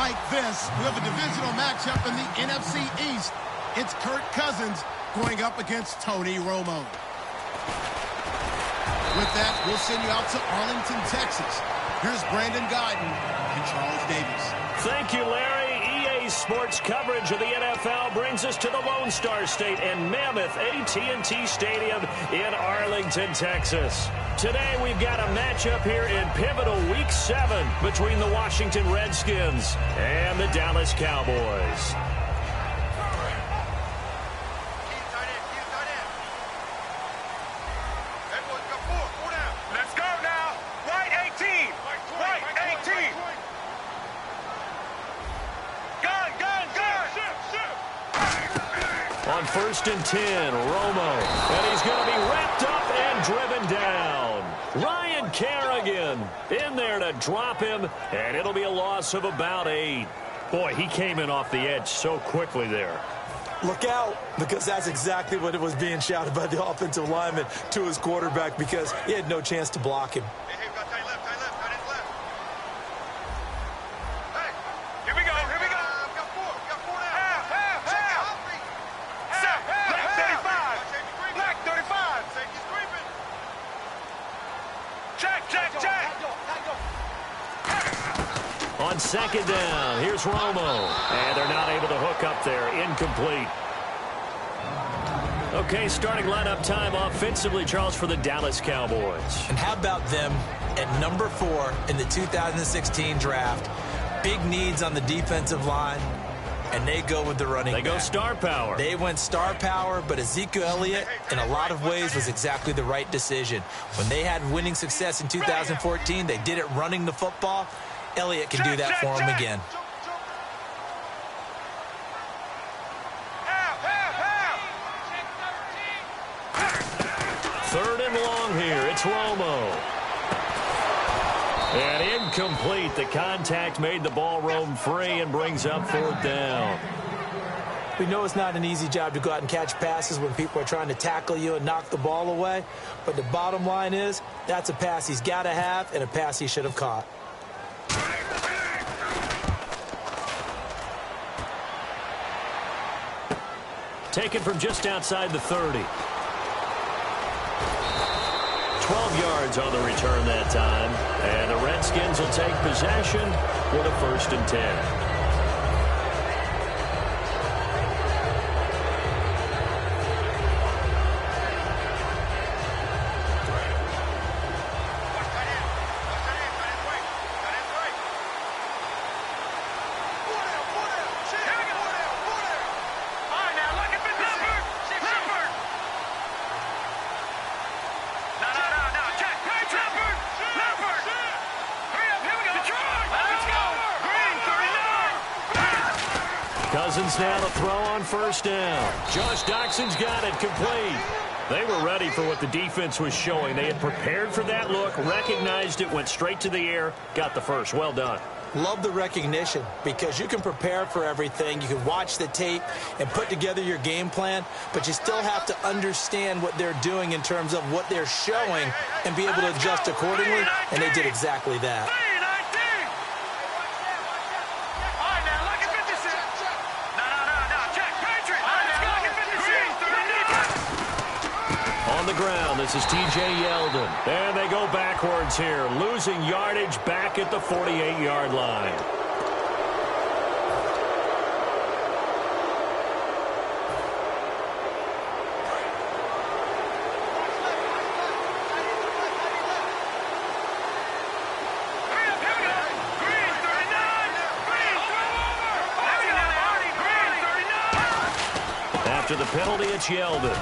like this. We have a divisional matchup in the NFC East. It's Kirk Cousins going up against Tony Romo. With that, we'll send you out to Arlington, Texas. Here's Brandon Guyton and Charles Davis. Thank you, Larry. EA Sports coverage of the NFL brings us to the Lone Star State and Mammoth AT&T Stadium in Arlington, Texas. Today, we've got a matchup here in pivotal Week 7 between the Washington Redskins and the Dallas Cowboys. On 1st and 10, Romo, and he's going to be wrapped up and driven down. Ryan Kerrigan in there to drop him, and it'll be a loss of about 8. Boy, he came in off the edge so quickly there. Look out, because that's exactly what it was being shouted by the offensive lineman to his quarterback, because he had no chance to block him. On 2nd down, here's Romo, and they're not able to hook up there. Incomplete. Okay, starting lineup time offensively, Charles, for the Dallas Cowboys. And how about them at number 4 in the 2016 draft? Big needs on the defensive line, and they go with the running back. They go star power. They went star power, but Ezekiel Elliott, in a lot of ways, was exactly the right decision. When they had winning success in 2014, they did it running the football. Elliott can do that for him again. Third and long here. It's Romo. And incomplete. The contact made the ball roam free and brings up 4th down. We know it's not an easy job to go out and catch passes when people are trying to tackle you and knock the ball away. But the bottom line is, that's a pass he's got to have and a pass he should have caught. Taken from just outside the 30. 12 yards on the return that time. And the Redskins will take possession with a 1st and 10. Cousins now to throw on 1st down. Josh Doxson's got it complete. They were ready for what the defense was showing. They had prepared for that look, recognized it, went straight to the air, got the first. Well done. Love the recognition, because you can prepare for everything. You can watch the tape and put together your game plan, but you still have to understand what they're doing in terms of what they're showing and be able to adjust accordingly, and they did exactly that. On the ground, this is T.J. Yeldon. And they go backwards here, losing yardage back at the 48-yard line. After the penalty, it's Yeldon.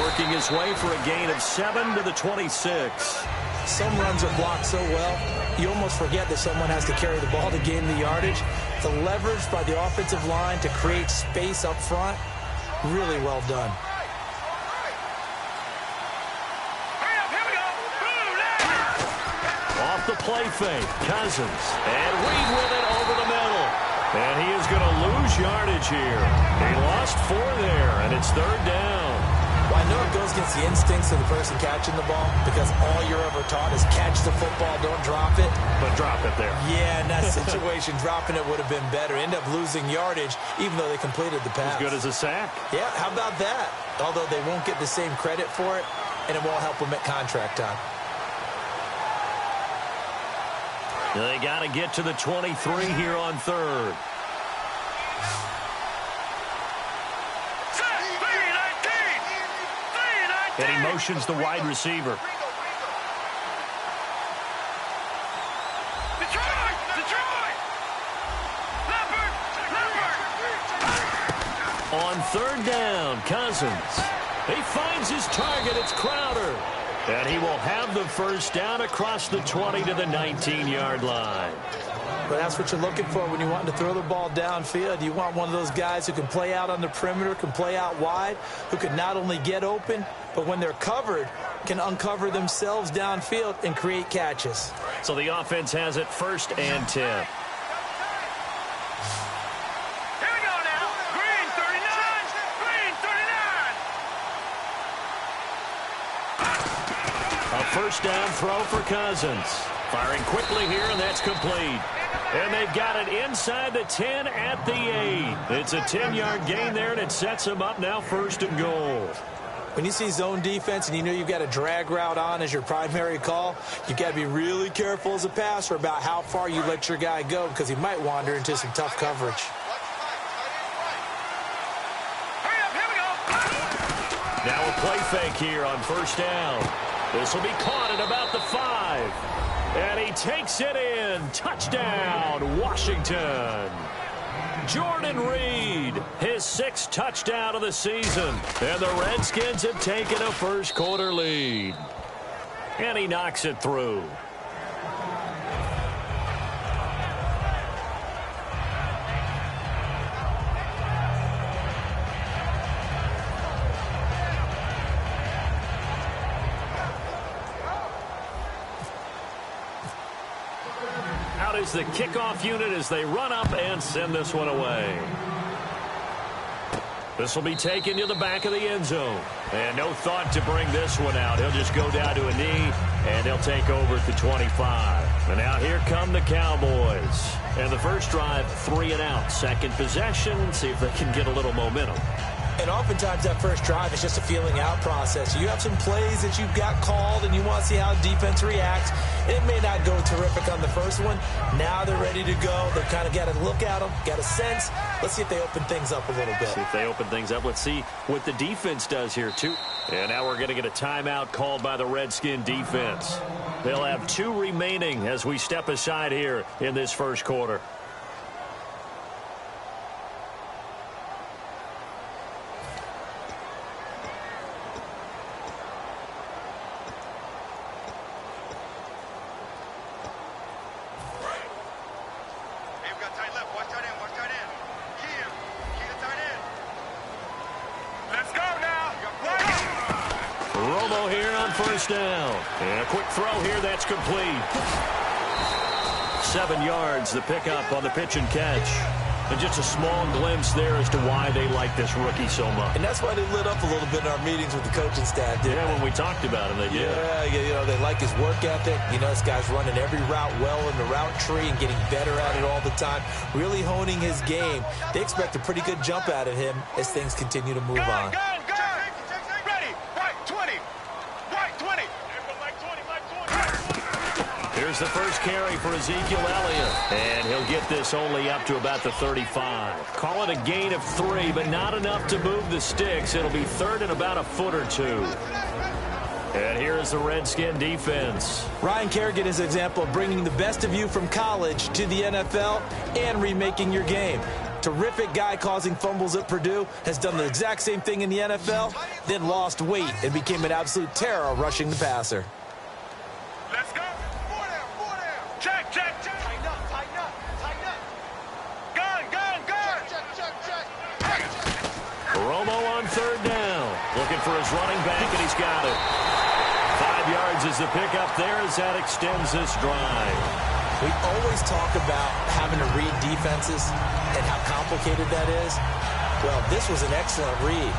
Working his way for a gain of 7 to the 26. Some runs are blocked so well, you almost forget that someone has to carry the ball to gain the yardage. The leverage by the offensive line to create space up front, really well done. Off the play fake, Cousins. And Reed with it over the middle. And he is going to lose yardage here. He lost 4 there, and it's 3rd down. Well, I know it goes against the instincts of the person catching the ball because all you're ever taught is catch the football, don't drop it. But drop it there. Yeah, in that situation, dropping it would have been better. End up losing yardage, even though they completed the pass. As good as a sack. Yeah, how about that? Although they won't get the same credit for it, and it won't help them at contract time. They got to get to the 23 here on third. And he motions the wide receiver. On third down, Cousins. He finds his target. It's Crowder. And he will have the first down across the 20 to the 19-yard line. But that's what you're looking for when you want to throw the ball downfield. You want one of those guys who can play out on the perimeter, can play out wide, who can not only get open, but when they're covered, can uncover themselves downfield and create catches. So the offense has it 1st and 10. Here we go now. Green 39. Green 39. A first down throw for Cousins. Firing quickly here, and that's complete. And they've got it inside the 10 at the 8. It's a 10-yard gain there, and it sets them up now 1st and goal. When you see zone defense and you know you've got a drag route on as your primary call, you've got to be really careful as a passer about how far you let your guy go because he might wander into some tough coverage. Hurry up, here we go. Now a play fake here on 1st down. This will be caught at about the 5. And he takes it in. Touchdown, Washington. Jordan Reed, his 6th touchdown of the season. And the Redskins have taken a first-quarter lead. And he knocks it through. Out is the kickoff unit as they run up and send this one away. This will be taken to the back of the end zone. And no thought to bring this one out. He'll just go down to a knee, and they'll take over at the 25. And now here come the Cowboys. And the first drive, 3 and out. Second possession, see if they can get a little momentum. And oftentimes that first drive is just a feeling out process. You have some plays that you've got called and you want to see how defense reacts. It may not go terrific on the first one. Now they're ready to go. They've kind of got to look at them, got a sense. Let's see if they open things up a little bit. See if they open things up. Let's see what the defense does here, too. And now we're going to get a timeout called by the Redskin defense. They'll have 2 remaining as we step aside here in this first quarter. First down. And a quick throw here. That's complete. 7 yards, the pickup on the pitch and catch. And just a small glimpse there as to why they like this rookie so much. And that's why they lit up a little bit in our meetings with the coaching staff. Yeah, when we talked about him, they did. Yeah, you know, they like his work ethic. You know, this guy's running every route well in the route tree and getting better at it all the time. Really honing his game. They expect a pretty good jump out of him as things continue to move on. Here's the first carry for Ezekiel Elliott. And he'll get this only up to about the 35. Call it a gain of 3, but not enough to move the sticks. It'll be 3rd and about a foot or 2. And here's the Redskin defense. Ryan Kerrigan is an example of bringing the best of you from college to the NFL and remaking your game. Terrific guy causing fumbles at Purdue, has done the exact same thing in the NFL, then lost weight and became an absolute terror rushing the passer. Let's go. 4 down. Check. Tighten up. Gun. Check. Romo on 3rd down. Looking for his running back, and he's got it. 5 yards is the pickup there as that extends this drive. We always talk about having to read defenses and how complicated that is. Well, this was an excellent read.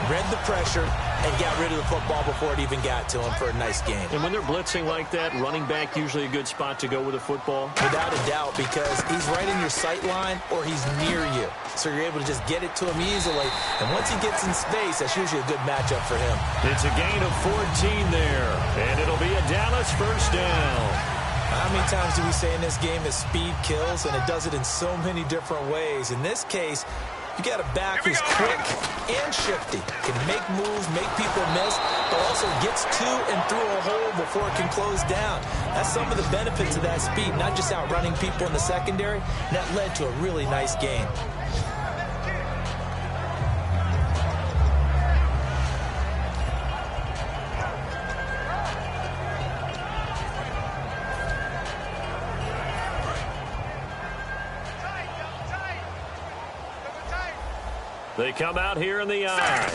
Read the pressure, and got rid of the football before it even got to him for a nice gain. And when they're blitzing like that, running back usually a good spot to go with the football? Without a doubt, because he's right in your sight line or he's near you. So you're able to just get it to him easily. And once he gets in space, that's usually a good matchup for him. It's a gain of 14 there, and it'll be a Dallas first down. How many times do we say in this game that speed kills, and it does it in so many different ways? In this case, you got a back who's quick and shifty, can make moves, make people miss, but also gets to and through a hole before it can close down. That's some of the benefits of that speed, not just outrunning people in the secondary. That led to a really nice game. They come out here in the eye.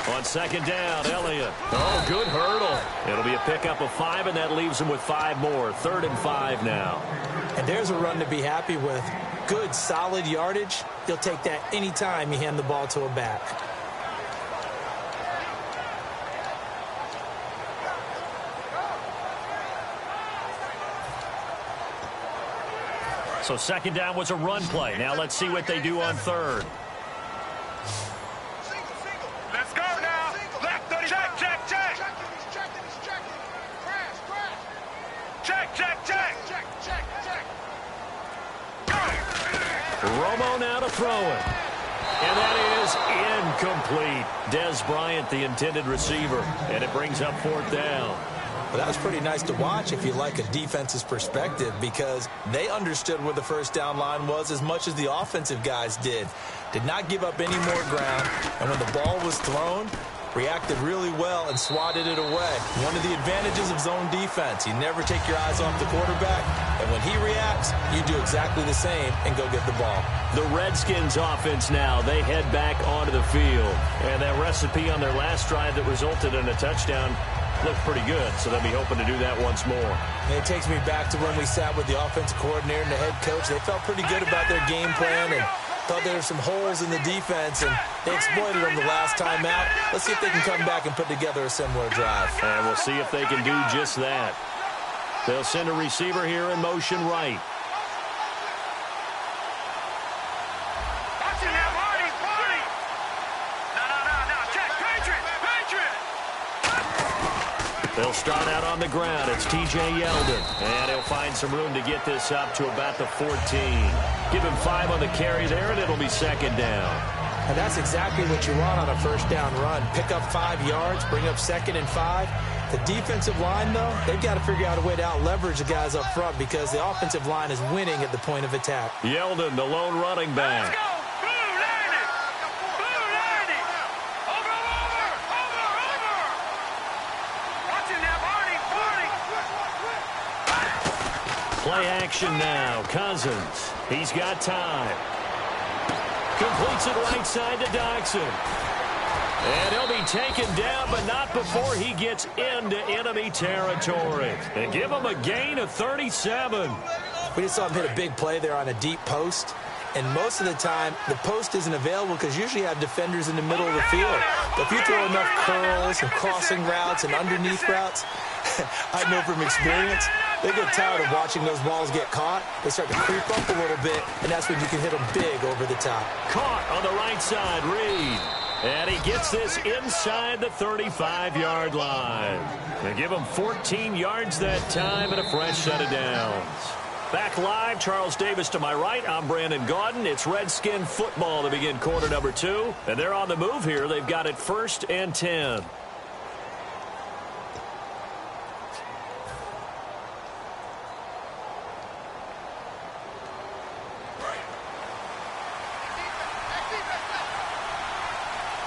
On second down, Elliott. Oh, good hurdle. It'll be a pickup of 5, and that leaves them with 5 more. 3rd and 5 now. And there's a run to be happy with. Good, solid yardage. He'll take that anytime you hand the ball to a back. So second down was a run play. Now let's see what they do on 3rd. Let's go now. Left 30. Check, check, check. Check, check, check. Romo now to throw it. And that is incomplete. Des Bryant, the intended receiver. And it brings up 4th down. But that was pretty nice to watch if you like a defense's perspective, because they understood where the first down line was as much as the offensive guys did. Did not give up any more ground, and when the ball was thrown, reacted really well and swatted it away. One of the advantages of zone defense, you never take your eyes off the quarterback, and when he reacts, you do exactly the same and go get the ball. The Redskins offense now, they head back onto the field. And that recipe on their last drive that resulted in a touchdown looked pretty good, so they'll be hoping to do that once more. And it takes me back to when we sat with the offensive coordinator and the head coach. They felt pretty good about their game plan and thought there were some holes in the defense, and they exploited them the last time out. Let's see if they can come back and put together a similar drive. And we'll see if they can do just that. They'll send a receiver here in motion right. They'll start out on the ground. It's T.J. Yeldon. And he'll find some room to get this up to about the 14. Give him 5 on the carry there, and it'll be second down. And that's exactly what you want on a first down run. Pick up 5 yards, bring up 2nd and 5. The defensive line, though, they've got to figure out a way to out-leverage the guys up front because the offensive line is winning at the point of attack. Yeldon, the lone running back. Play action now. Cousins. He's got time. Completes it right side to Dodson. And he'll be taken down, but not before he gets into enemy territory. And give him a gain of 37. We just saw him hit a big play there on a deep post. And most of the time, the post isn't available because usually you have defenders in the middle of the field. But if you throw enough curls and crossing routes and underneath routes, I know from experience, they get tired of watching those balls get caught. They start to creep up a little bit, and that's when you can hit them big over the top. Caught on the right side, Reed. And he gets this inside the 35-yard line. They give him 14 yards that time and a fresh set of downs. Back live, Charles Davis to my right. I'm Brandon Gaudin. It's Redskin football to begin quarter number 2. And they're on the move here. They've got it 1st and 10.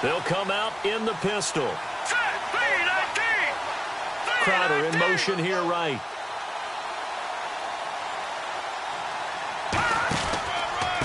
They'll come out in the pistol. Crowder in motion here right.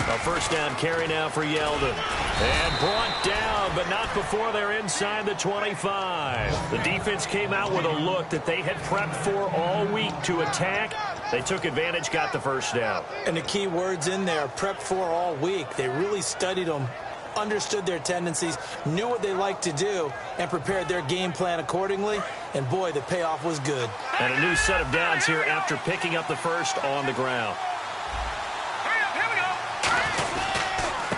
A first down carry now for Yeldon. And brought down, but not before they're inside the 25. The defense came out with a look that they had prepped for all week to attack. They took advantage, got the first down. And the key words in there, prepped for all week. They really studied them understood their tendencies, knew what they like to do, and prepared their game plan accordingly. And, boy, the payoff was good. And a new set of downs here after picking up the first on the ground.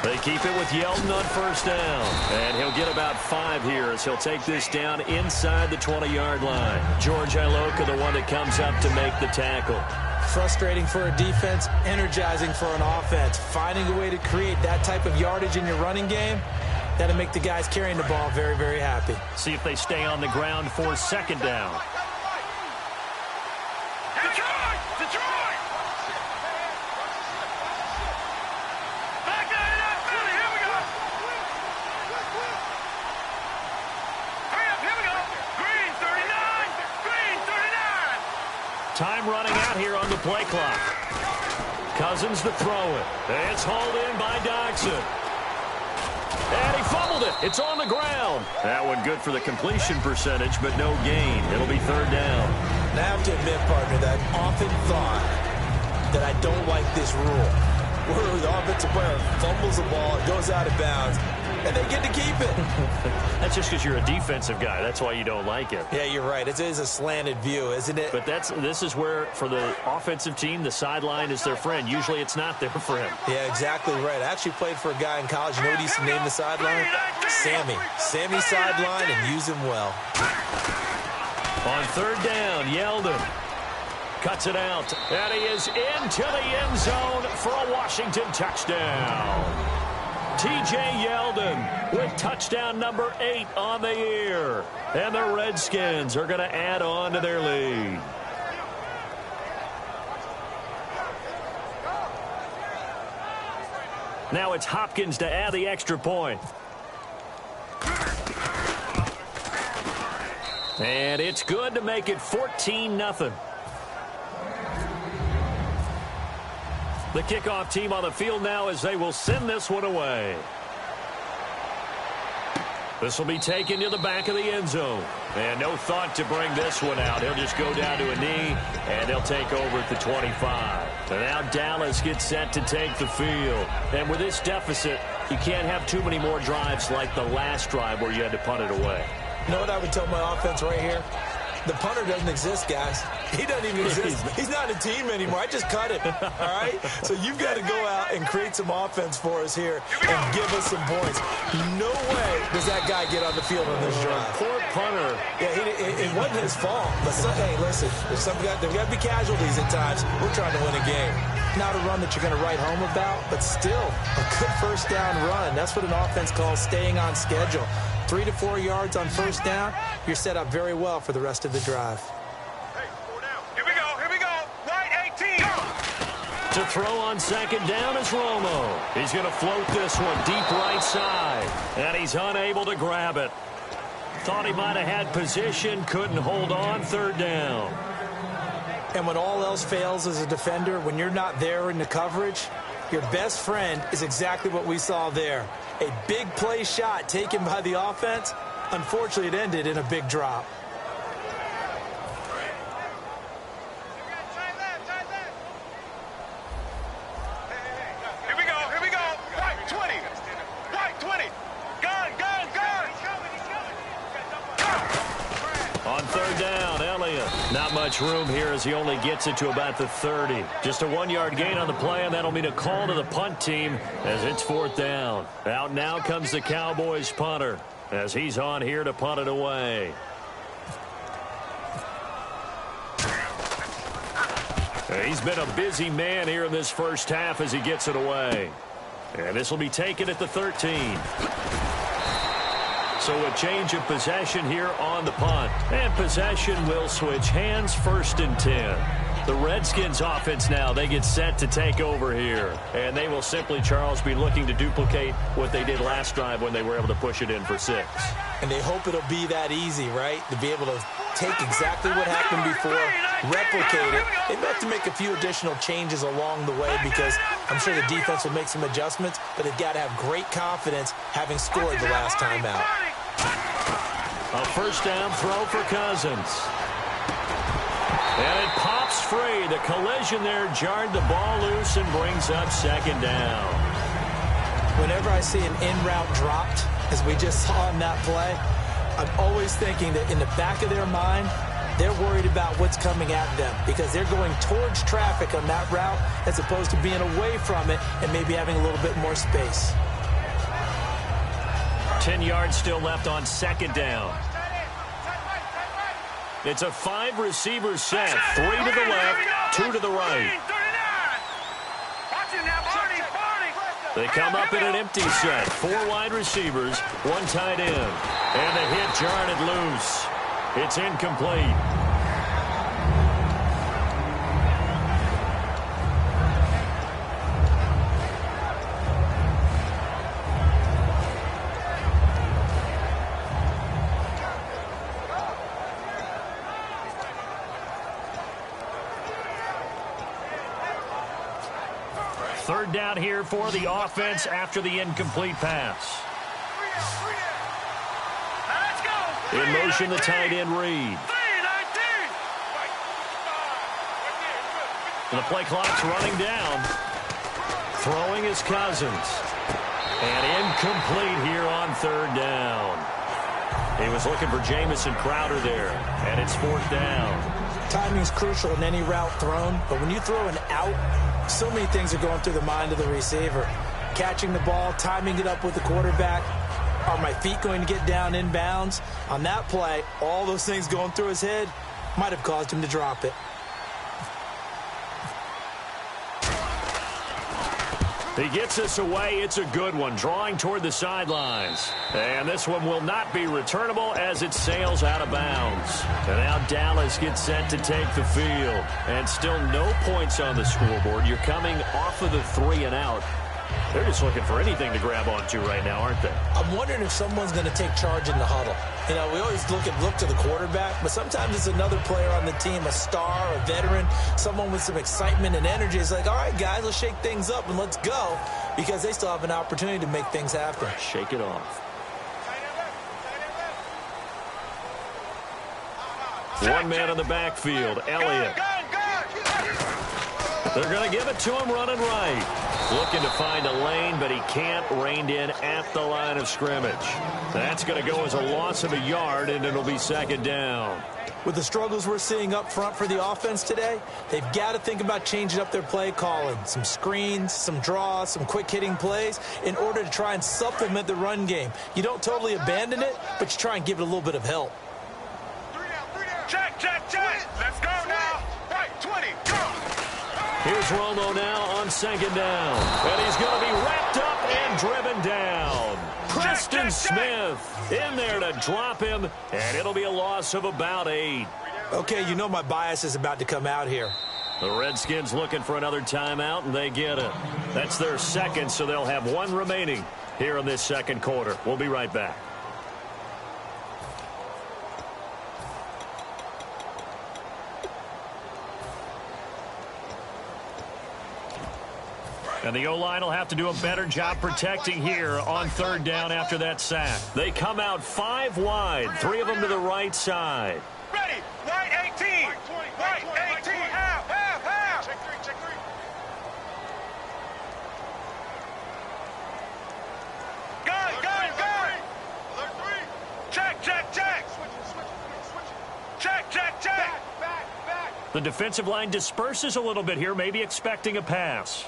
They keep it with Yeldon on first down. And he'll get about 5 here as he'll take this down inside the 20-yard line. George Iloka, the one that comes up to make the tackle. Frustrating for a defense, energizing for an offense. Finding a way to create that type of yardage in your running game, that'll make the guys carrying the ball very, very happy. See if they stay on the ground for second down. Time running out here on the play clock. Cousins to throw it. It's hauled in by Dodson. And he fumbled it. It's on the ground. That one good for the completion percentage, but no gain. It'll be third down. And I have to admit, partner, that I've often thought that I don't like this rule, where the offensive player fumbles the ball, it goes out of bounds, and they get to keep it. That's just because you're a defensive guy. That's why you don't like it. Yeah, you're right. It is a slanted view, isn't it? But this is where, for the offensive team, the sideline is their friend. Usually it's not their friend. Yeah, exactly right. I actually played for a guy in college. You know what he used to name the sideline? Sammy. Sammy sideline, and use him well. On third down, Yeldon cuts it out. And he is into the end zone for a Washington touchdown. T.J. Yeldon with touchdown number 8 on the year. And the Redskins are going to add on to their lead. Now it's Hopkins to add the extra point. And it's good to make it 14-0. The kickoff team on the field now as they will send this one away. This will be taken to the back of the end zone. And no thought to bring this one out. He'll just go down to a knee, and they'll take over at the 25. And now Dallas gets set to take the field. And with this deficit, you can't have too many more drives like the last drive where you had to punt it away. You know what I would tell my offense right here? The punter doesn't exist, guys. He doesn't even exist. He's not a team anymore. I just cut him, all right? So you've got to go out and create some offense for us here and give us some points. No way does that guy get on the field on this drive. Poor punter. Yeah, it wasn't his fault. But hey, listen, there's got to be casualties at times. We're trying to win a game. Not a run that you're going to write home about, but still a good first down run. That's what an offense calls staying on schedule. 3 to 4 yards on first down, you're set up very well for the rest of the drive. Here we go. Right 18. To throw on second down is Romo. He's going to float this one deep right side. And he's unable to grab it. Thought he might have had position, couldn't hold on, third down. And when all else fails as a defender, when you're not there in the coverage, your best friend is exactly what we saw there. A big play shot taken by the offense. Unfortunately, it ended in a big drop. Here we go. Right 20. Right 20. Gun. On third down, Elliott. Not much room here as he only gets it to about the 30. Just a 1-yard gain on the play, and that'll mean a call to the punt team as it's fourth down. Out now comes the Cowboys punter as he's on here to punt it away. He's been a busy man here in this first half as he gets it away. And this will be taken at the 13. So a change of possession here on the punt. And possession will switch hands, first and 10. The Redskins offense now, they get set to take over here. And they will simply, Charles, be looking to duplicate what they did last drive when they were able to push it in for 6. And they hope it'll be that easy, right? To be able to take exactly what happened before, replicate it. They may have to make a few additional changes along the way because I'm sure the defense will make some adjustments, but they've got to have great confidence having scored the last time out. A first down throw for Cousins. And it pops free. The collision there jarred the ball loose and brings up second down. Whenever I see an in-route dropped, as we just saw in that play, I'm always thinking that in the back of their mind, they're worried about what's coming at them because they're going towards traffic on that route as opposed to being away from it and maybe having a little bit more space. 10 yards still left on second down. It's a 5-receiver set. 3 to the left, 2 to the right. They come up in an empty set. 4 wide receivers, 1 tight end. And the hit jarred loose. It's incomplete. Third down here for the offense after the incomplete pass. In motion, the tight end Reed. And the play clock's running down. Throwing is Cousins. And incomplete here on third down. He was looking for Jamison Crowder there. And it's 4th down. Timing is crucial in any route thrown, but when you throw an out, so many things are going through the mind of the receiver. Catching the ball, timing it up with the quarterback. Are my feet going to get down in bounds? On that play, all those things going through his head might have caused him to drop it. He gets us away. It's a good one, drawing toward the sidelines. And this one will not be returnable as it sails out of bounds. And now Dallas gets set to take the field. And still no points on the scoreboard. You're coming off of the 3 and out. They're just looking for anything to grab onto right now, aren't they? I'm wondering if someone's going to take charge in the huddle. You know, we always look to the quarterback, but sometimes it's another player on the team, a star, a veteran, someone with some excitement and energy. It's like, all right, guys, let's shake things up and let's go, because they still have an opportunity to make things happen. Shake it off. One man in the backfield, Elliott. They're going to give it to him running right. Looking to find a lane, but he can't. Reined in at the line of scrimmage. That's going to go as a loss of a yard, and it'll be 2nd down. With the struggles we're seeing up front for the offense today, they've got to think about changing up their play calling. Some screens, some draws, some quick-hitting plays in order to try and supplement the run game. You don't totally abandon it, but you try and give it a little bit of help. Check. Let's go now. Right, 20, go. Here's Romo now on 2nd down. And he's going to be wrapped up and driven down. Preston Smith in there to drop him, and it'll be a loss of about 8. Okay, you know my bias is about to come out here. The Redskins looking for another timeout, and they get it. That's their second, so they'll have 1 remaining here in this second quarter. We'll be right back. And the O-line will have to do a better job protecting here on 3rd down after that sack. They come out 5 wide, 3 of them to the right side. Ready, right 18, right 18, half. Check 3. Gun. Alert 3. Check. Check. Back. The defensive line disperses a little bit here, maybe expecting a pass.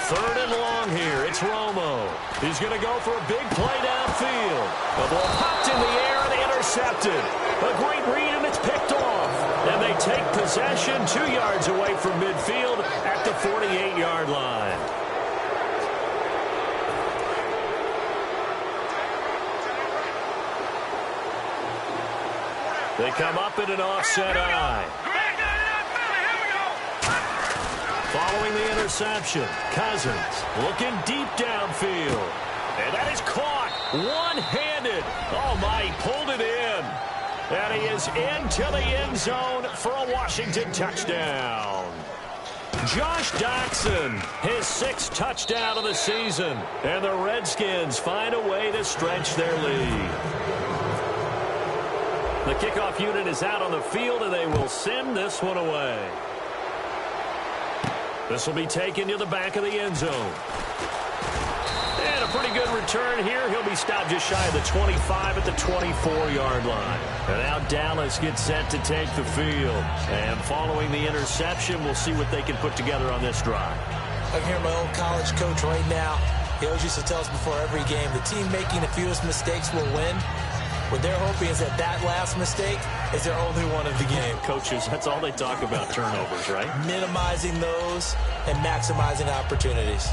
Third and long here. It's Romo. He's going to go for a big play downfield. The ball popped in the air and intercepted. A great read, and it's picked off. And they take possession 2 yards away from midfield at the 48-yard line. They come up in an offset eye. Following the interception, Cousins looking deep downfield. And that is caught one-handed. Oh, my, he pulled it in. And he is into the end zone for a Washington touchdown. Josh Doctson, his 6th touchdown of the season. And the Redskins find a way to stretch their lead. The kickoff unit is out on the field, and they will send this one away. This will be taken to the back of the end zone. And a pretty good return here. He'll be stopped just shy of the 25 at the 24-yard line. And now Dallas gets set to take the field. And following the interception, we'll see what they can put together on this drive. I can hear my old college coach right now. He always used to tell us before every game, the team making the fewest mistakes will win. What they're hoping is that last mistake is their only one of the game. Coaches, that's all they talk about, turnovers, right? Minimizing those and maximizing opportunities.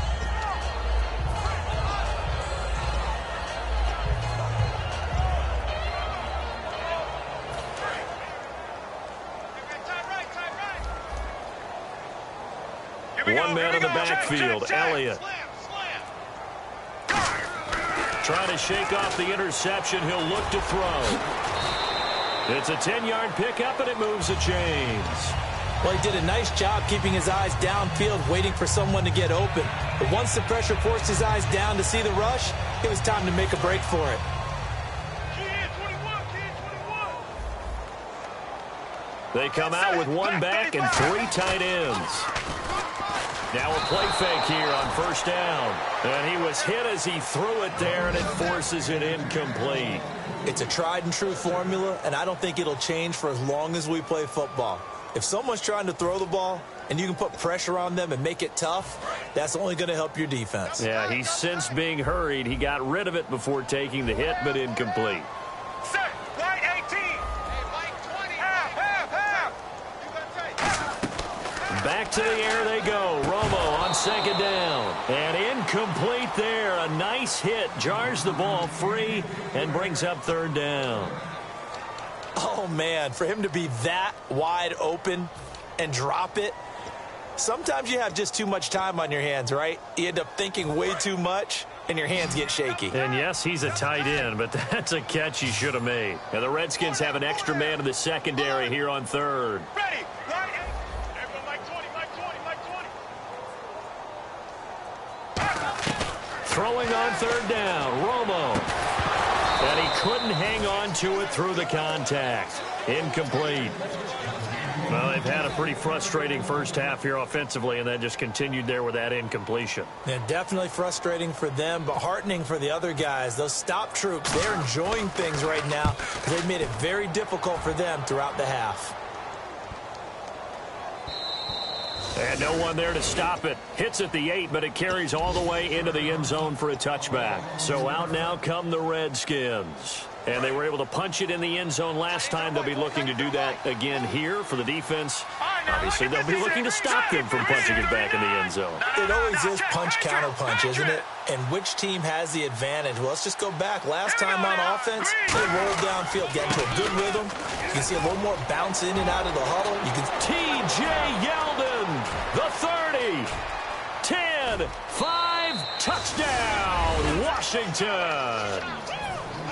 One man in the backfield, Elliott. Trying to shake off the interception. He'll look to throw. It's a 10-yard pickup, and it moves the chains. Well, he did a nice job keeping his eyes downfield, waiting for someone to get open. But once the pressure forced his eyes down to see the rush, it was time to make a break for it. They come out with one back and three tight ends. Now a play fake here on first down. And he was hit as he threw it there, and it forces it incomplete. It's a tried-and-true formula, and I don't think it'll change for as long as we play football. If someone's trying to throw the ball and you can put pressure on them and make it tough, that's only going to help your defense. Yeah, he's since being hurried. He got rid of it before taking the hit, but incomplete. Set, right 18. Hey, Mike, 20. Half. Back to the air they go. Romo on second down. And incomplete there. A nice hit. Jars the ball free and brings up third down. Oh, man, for him to be that wide open and drop it, sometimes you have just too much time on your hands, right? You end up thinking way too much, and your hands get shaky. And, yes, he's a tight end, but that's a catch he should have made. And the Redskins have an extra man in the secondary here on third. Ready, right 8. Everyone, Mike 20. Throwing on third down, Romo. And he couldn't hang on to it through the contact. Incomplete. Well, they've had a pretty frustrating first half here offensively, and then just continued there with that incompletion. Yeah, definitely frustrating for them, but heartening for the other guys. Those stop troops, they're enjoying things right now because they've made it very difficult for them throughout the half. And no one there to stop it. Hits at the 8, but it carries all the way into the end zone for a touchback. So out now come the Redskins. And they were able to punch it in the end zone last time. They'll be looking to do that again here for the defense. Obviously, they'll be looking to stop them from punching it back in the end zone. It always is punch-counter-punch, isn't it? And which team has the advantage? Well, let's just go back. Last time on offense, they rolled downfield, get into a good rhythm. You can see a little more bounce in and out of the huddle. You can T.J. Yeldon, the 30, 10, 5, touchdown, Washington.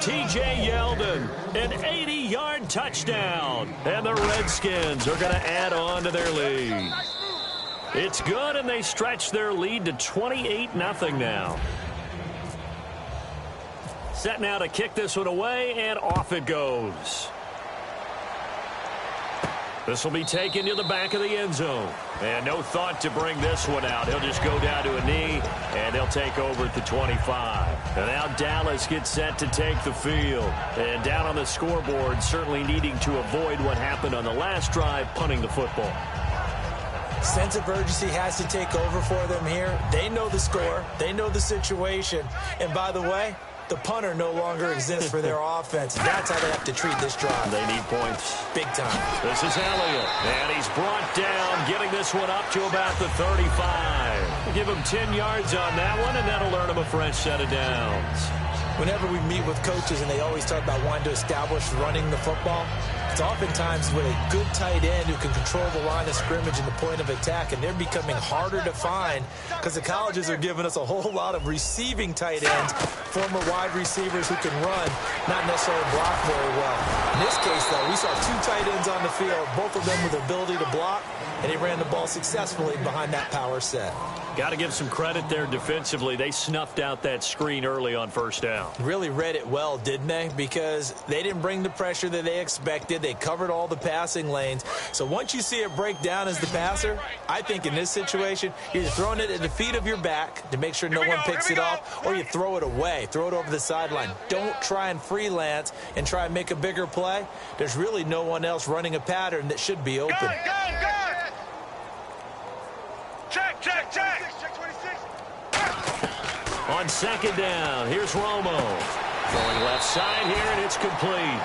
T.J. Yeldon, an 80-yard touchdown. And the Redskins are going to add on to their lead. It's good, and they stretch their lead to 28-0 now. Set now to kick this one away, and off it goes. This will be taken to the back of the end zone. And no thought to bring this one out. He'll just go down to a knee, and he'll take over at the 25. And now Dallas gets set to take the field. And down on the scoreboard, certainly needing to avoid what happened on the last drive, punting the football. Sense of urgency has to take over for them here. They know the score. They know the situation. And by the way, the punter no longer exists for their offense. That's how they have to treat this drive. They need points. Big time. This is Elliott. And he's brought down, getting this one up to about the 35. Give him 10 yards on that one, and that'll earn him a fresh set of downs. Whenever we meet with coaches and they always talk about wanting to establish running the football, It's oftentimes with a good tight end who can control the line of scrimmage and the point of attack, and they're becoming harder to find because the colleges are giving us a whole lot of receiving tight ends, former wide receivers who can run, not necessarily block very well. In this case, though, we saw two tight ends on the field, both of them with the ability to block, and he ran the ball successfully behind that power set. Got to give some credit there defensively. They snuffed out that screen early on first down. Really read it well, didn't they? Because they didn't bring the pressure that they expected. They covered all the passing lanes. So once you see it break down as the passer, I think in this situation, you're either throwing it at the feet of your back to make sure no one picks it off, or you throw it away, throw it over the sideline. Don't try and freelance and try and make a bigger play. There's really no one else running a pattern that should be open. Go! Check! Check 26. On second down, here's Romo. Going left side here, and it's complete.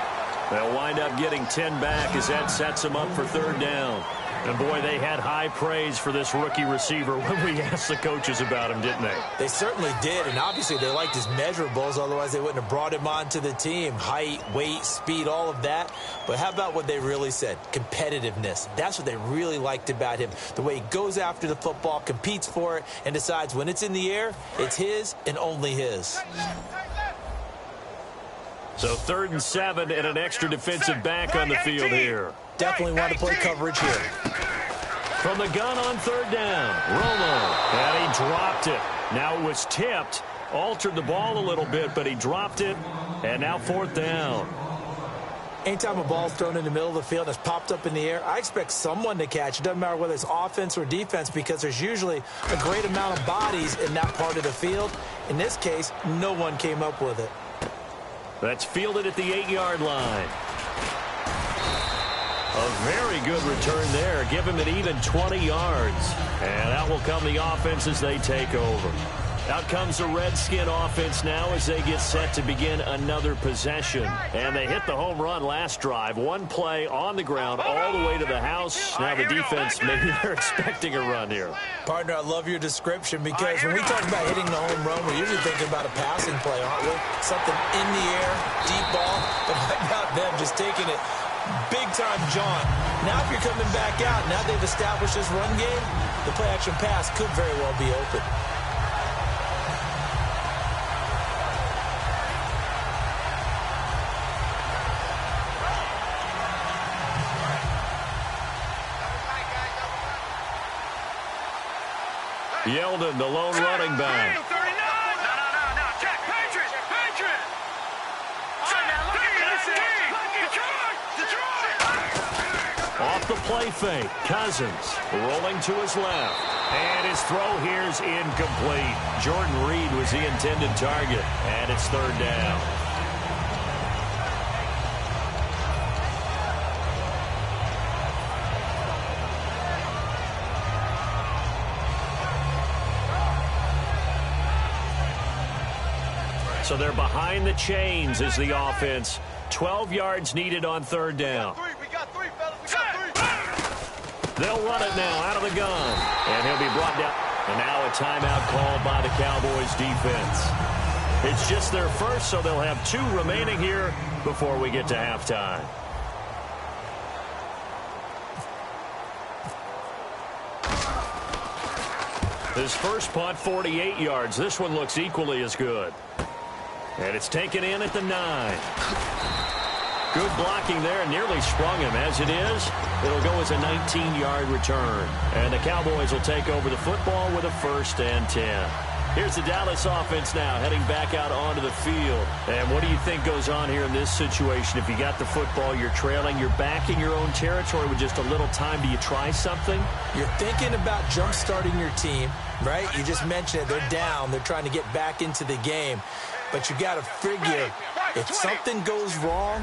They'll wind up getting 10 back as that sets them up for third down. And, boy, they had high praise for this rookie receiver when we asked the coaches about him, didn't they? They certainly did, and obviously they liked his measurables. Otherwise, they wouldn't have brought him onto the team. Height, weight, speed, all of that. But how about what they really said? Competitiveness. That's what they really liked about him. The way he goes after the football, competes for it, and decides when it's in the air, it's his and only his. So 3rd and 7 and an extra defensive back on the field here. Definitely want to play coverage here. From the gun on 3rd down, Romo, and he dropped it. Now it was tipped, altered the ball a little bit, but he dropped it, and now 4th down. Anytime a ball's thrown in the middle of the field and it's popped up in the air, I expect someone to catch it. Doesn't matter whether it's offense or defense, because there's usually a great amount of bodies in that part of the field. In this case, no one came up with it. That's fielded at the 8-yard line. A very good return there. Give him an even 20 yards. And out will come the offense as they take over. Out comes the Redskin offense now as they get set to begin another possession. And they hit the home run last drive. One play on the ground all the way to the house. Now the defense, maybe they're expecting a run here. Partner, I love your description, because when we talk about hitting the home run, we're usually thinking about a passing play, aren't we? Something in the air, deep ball. But how about them just taking it big-time jaunt? Now if you're coming back out, now they've established this run game, the play-action pass could very well be open. Yeldon, the lone running back. No. Check. Patriots. Off the play fake, Cousins rolling to his left. And his throw here's incomplete. Jordan Reed was the intended target. And it's 3rd down. So they're behind the chains as the offense. 12 yards needed on 3rd down. We got three, fellas. We got 3. They'll run it now out of the gun. And he'll be brought down. And now a timeout called by the Cowboys defense. It's just their first, so they'll have 2 remaining here before we get to halftime. His first punt, 48 yards. This one looks equally as good. And it's taken in at the 9. Good blocking there, nearly sprung him. As it is, it'll go as a 19-yard return. And the Cowboys will take over the football with a 1st and 10. Here's the Dallas offense now heading back out onto the field. And what do you think goes on here in this situation? If you got the football, you're trailing, you're back in your own territory with just a little time. Do you try something? You're thinking about jump-starting your team, right? You just mentioned it. They're down. They're trying to get back into the game. But you got to figure, if something goes wrong,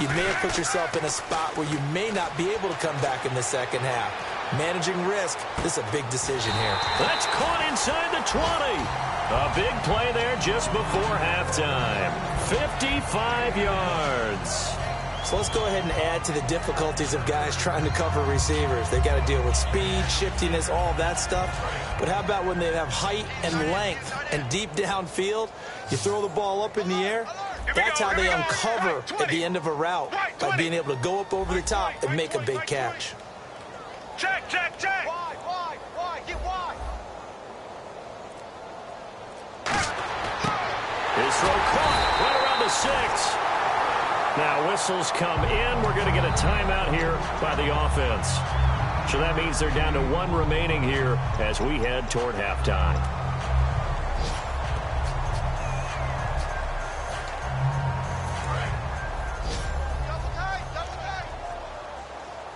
you may have put yourself in a spot where you may not be able to come back in the second half. Managing risk, this is a big decision here. That's caught inside the 20. A big play there just before halftime. 55 yards. So let's go ahead and add to the difficulties of guys trying to cover receivers. They got to deal with speed, shiftiness, all that stuff. But how about when they have height and length and deep downfield? You throw the ball up in the air, That's how they uncover at the end of a route, by being able to go up over the top and make a big catch. Check, check, check. Wide, get wide. His throw caught right around the 6. Now whistles come in. We're going to get a timeout here by the offense. So that means they're down to 1 remaining here as we head toward halftime.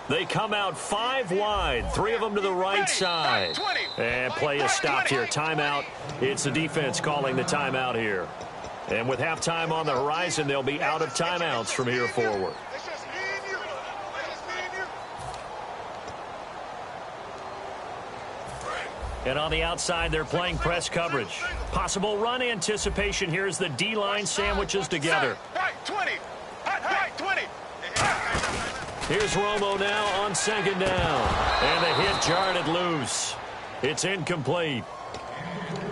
They come out 5 wide, 3 of them to the right side. And play is stopped here. Timeout. It's the defense calling the timeout here. And with halftime on the horizon, they'll be out of timeouts from here forward. And on the outside, they're playing press coverage. Possible run anticipation here as the D-line sandwiches together. Right 20. Right 20. Here's Romo now on 2nd down. And the hit jarred it loose. It's incomplete.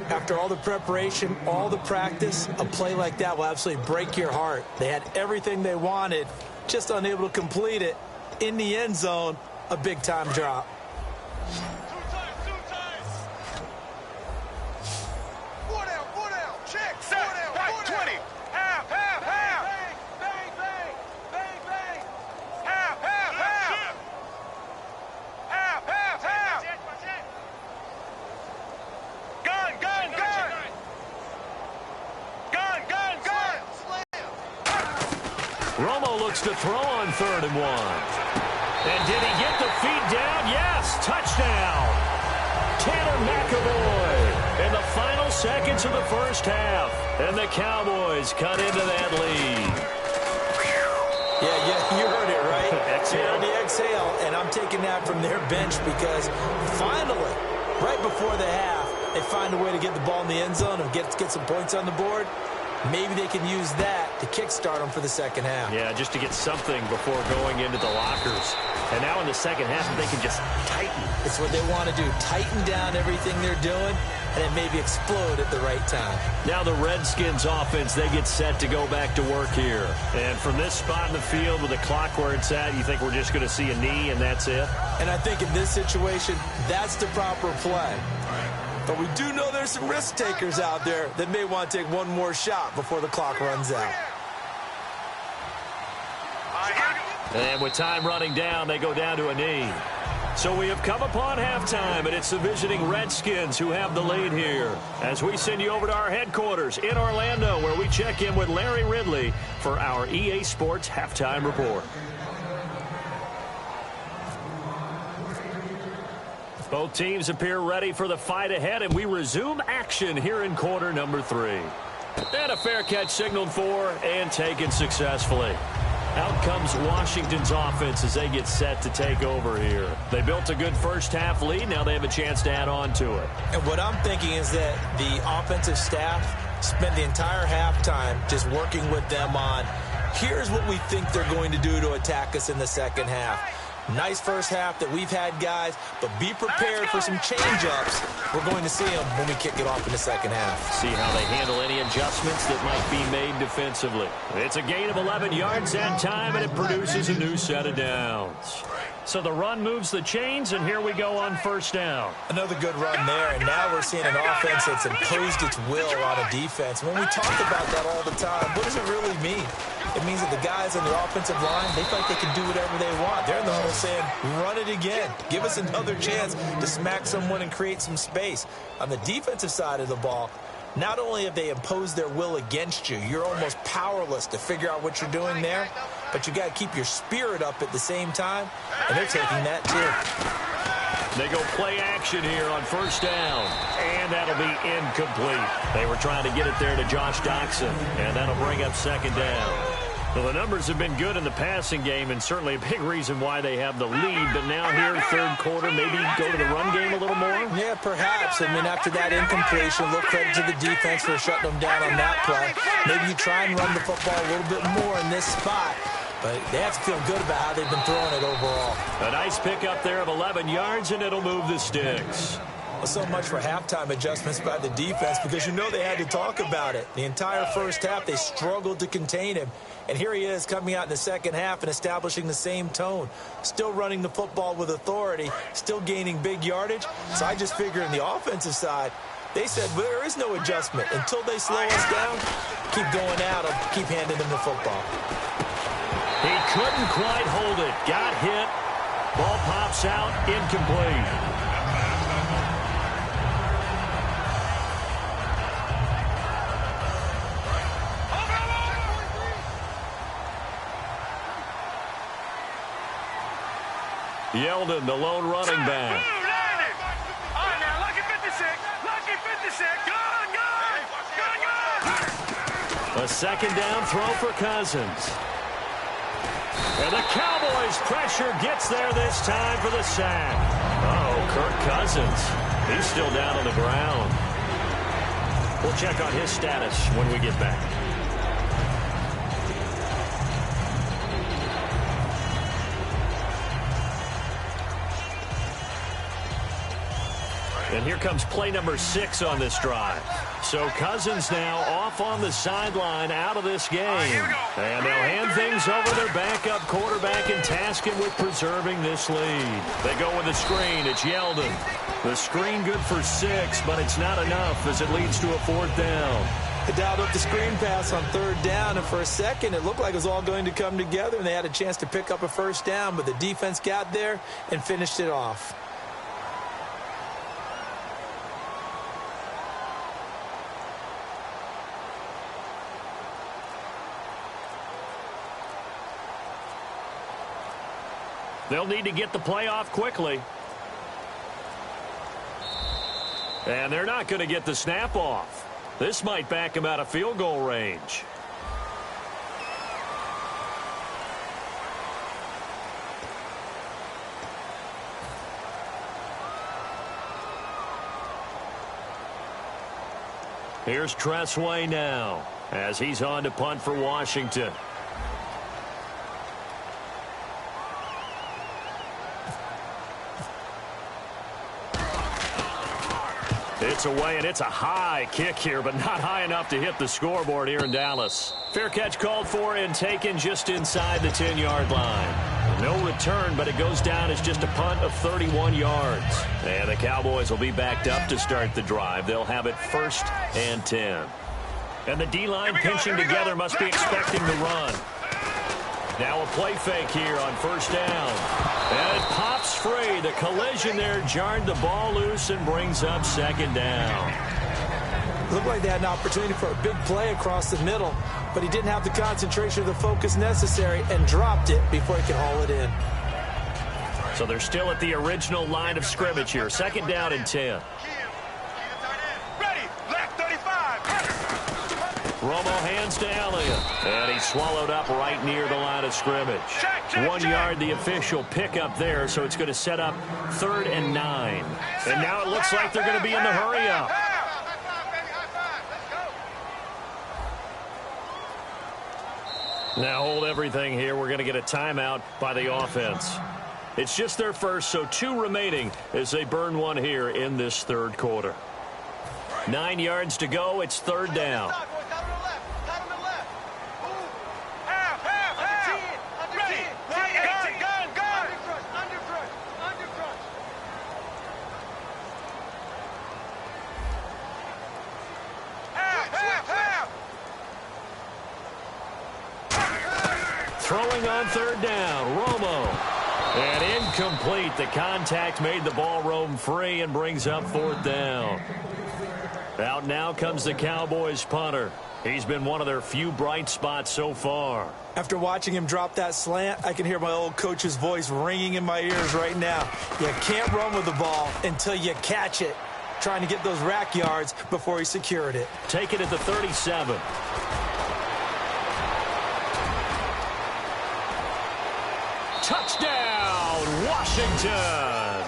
After all the preparation, all the practice, a play like that will absolutely break your heart. They had everything they wanted, just unable to complete it. In the end zone, a big-time drop. Romo looks to throw on 3rd and 1. And did he get the feet down? Yes, touchdown. Tanner McAvoy in the final seconds of the first half. And the Cowboys cut into that lead. Yeah, you heard it, right? Exhale. The exhale, and I'm taking that from their bench because finally, right before the half, they find a way to get the ball in the end zone and get some points on the board. Maybe they can use that to kickstart them for the second half. Yeah, just to get something before going into the lockers. And now in the second half, they can just tighten. It's what they want to do. Tighten down everything they're doing, and then maybe explode at the right time. Now the Redskins offense, they get set to go back to work here. And from this spot in the field with the clock where it's at, you think we're just going to see a knee and that's it? And I think in this situation, that's the proper play. But we do know there's some risk takers out there that may want to take one more shot before the clock runs out. And with time running down, they go down to a knee. So we have come upon halftime, and it's the visiting Redskins who have the lead here. As we send you over to our headquarters in Orlando, where we check in with Larry Ridley for our EA Sports Halftime Report. Both teams appear ready for the fight ahead, and we resume action here in quarter number 3. And a fair catch signaled for and taken successfully. Out comes Washington's offense as they get set to take over here. They built a good first half lead. Now they have a chance to add on to it. And what I'm thinking is that the offensive staff spent the entire halftime just working with them on, here's what we think they're going to do to attack us in the second half. Nice first half that we've had, guys, but be prepared for some change-ups. We're going to see them when we kick it off in the second half. See how they handle any adjustments that might be made defensively. It's a gain of 11 yards that time, and it produces a new set of downs. So the run moves the chains, and here we go on first down. Another good run there, and now we're seeing an offense that's imposed its will on a defense. When we talk about that all the time, what does it really mean? It means that the guys on the offensive line, they feel like they can do whatever they want. They're in the huddle saying, run it again. Give us another chance to smack someone and create some space. On the defensive side of the ball, not only have they imposed their will against you, you're almost powerless to figure out what you're doing there, but you got to keep your spirit up at the same time, and they're taking that too. They go play action here on first down, and that'll be incomplete. They were trying to get it there to Josh Doxson, and that'll bring up second down. Well, the numbers have been good in the passing game, and certainly a big reason why they have the lead. But now here, third quarter, maybe go to the run game a little more? Yeah, perhaps. I mean, after that incompletion, a little credit to the defense for shutting them down on that play. Maybe you try and run the football a little bit more in this spot. But they have to feel good about how they've been throwing it overall. A nice pick up there of 11 yards, and it'll move the sticks. Well, so much for halftime adjustments by the defense, because you know they had to talk about it. The entire first half, they struggled to contain him. And here he is coming out in the second half and establishing the same tone. Still running the football with authority, still gaining big yardage. So I just figure in the offensive side, they said, well, there is no adjustment. Until they slow us down, keep going at them, keep handing them the football. He couldn't quite hold it. Got hit. Ball pops out, incomplete. Yeldon, the lone running back. All right, now, lucky 56. Lucky 56. Gun, gun. Gun, gun. A second down throw for Cousins. And the Cowboys' pressure gets there this time for the sack. Oh, Kirk Cousins. He's still down on the ground. We'll check on his status when we get back. And here comes play number 6 on this drive. So Cousins now off on the sideline out of this game. And they'll hand things over their backup quarterback and task him with preserving this lead. They go with the screen. It's Yeldon. The screen good for 6, but it's not enough as it leads to a 4th down. They dialed up the screen pass on 3rd down, and for a second it looked like it was all going to come together, and they had a chance to pick up a 1st down, but the defense got there and finished it off. They'll need to get the play off quickly. And they're not going to get the snap off. This might back him out of field goal range. Here's Tressway now as he's on to punt for Washington. It's away, and it's a high kick here, but not high enough to hit the scoreboard here in Dallas. Fair catch called for and taken just inside the 10-yard line. No return, but it goes down as just a punt of 31 yards. And the Cowboys will be backed up to start the drive. They'll have it 1st and 10. And the D-line pinching together must be expecting the run. Now a play fake here on 1st down. And it pops free. The collision there jarred the ball loose and brings up 2nd down. Looked like they had an opportunity for a big play across the middle, but he didn't have the concentration or the focus necessary and dropped it before he could haul it in. So they're still at the original line of scrimmage here. 2nd down and 10. Ready, left 35. Romo hands to Elliott. And he's swallowed up right near the line of scrimmage. 1 yard, the official pickup there, so it's going to set up 3rd and 9. And now it looks like they're going to be in the hurry-up. Now hold everything here. We're going to get a timeout by the offense. It's just their first, so 2 remaining as they burn one here in this 3rd quarter. 9 yards to go. It's 3rd down. Throwing on 3rd down, Romo. And incomplete. The contact made the ball roam free and brings up 4th down. Out now comes the Cowboys punter. He's been one of their few bright spots so far. After watching him drop that slant, I can hear my old coach's voice ringing in my ears right now. You can't run with the ball until you catch it. Trying to get those rack yards before he secured it. Take it at the 37. Touchdown, Washington!